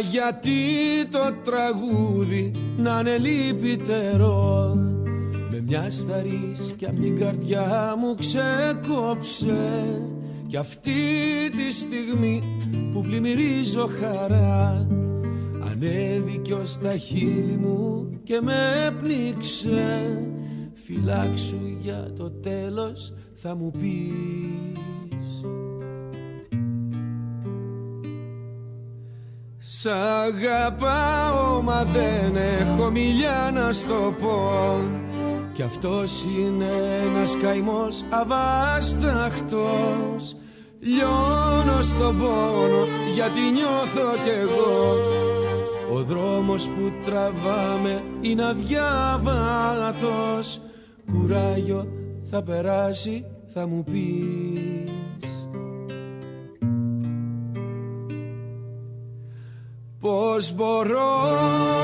γιατί το τραγούδι να είναι λυπητερό, με μια σταρίς κι απ' την καρδιά μου ξεκόψε. Κι αυτή τη στιγμή που πλημμυρίζω χαρά, ανέβηκε ως τα χείλη μου και με πνίξε. Φυλάξου για το τέλος θα μου πεις. Σ' αγαπάω μα δεν έχω μιλιά να στο πω, κι αυτός είναι ένας καημός αβάσταχτος. Λιώνω στον πόνο γιατί νιώθω κι εγώ, ο δρόμος που τραβάμε είναι αδιάβατος. Κουράγιο θα περάσει θα μου πεις. Πώς μπορώ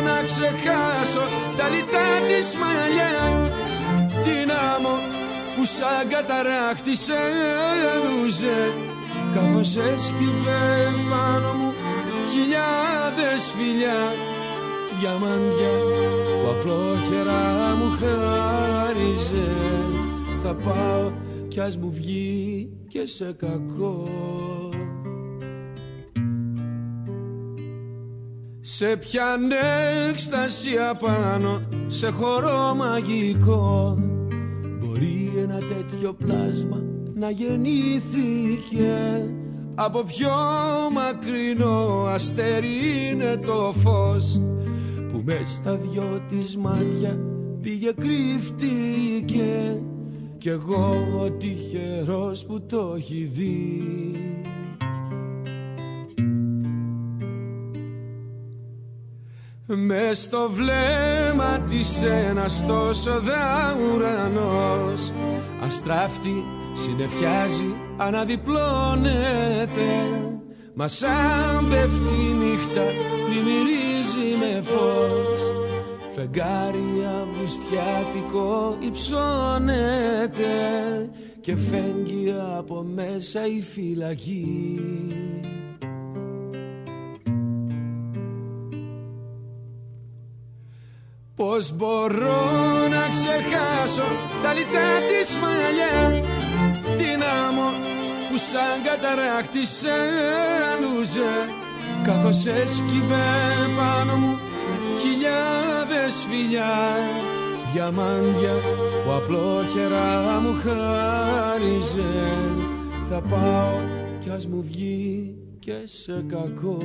να ξεχάσω τα λιτά της μαλλιά, την άμμο που σαν καταράχτησε λούζε, καθώς έσκυβε πάνω μου χιλιάδες φιλιά, διαμάντια που απλόχερα μου χάριζε. Θα πάω κι ας μου βγει και σε κακό. Σε πιάνε έκσταση απάνω, σε χορό μαγικό. Μπορεί ένα τέτοιο πλάσμα να γεννήθηκε από πιο μακρινό αστέρι, είναι το φως που μες στα δυο της μάτια πήγε κρύφτηκε. Κι εγώ ο τυχερός που το έχει δει. Μες στο βλέμμα της ένας τόσο δα ουρανός, αστράφτη συννεφιάζει, αναδιπλώνεται. Μα σαν πέφτει η νύχτα πλημμυρίζει με φως, φεγγάρι αυγουστιάτικο υψώνεται και φέγγει από μέσα η φυλακή. Πώς μπορώ να ξεχάσω τα λιτά της μαλλιά, την άμμο που σαν καταράχτησε λούζε, καθώς έσκυβε πάνω μου χιλιάδες φιλιά, διαμάντια που απλόχερα μου χάριζε. Θα πάω κι ας μου βγει και σε κακό.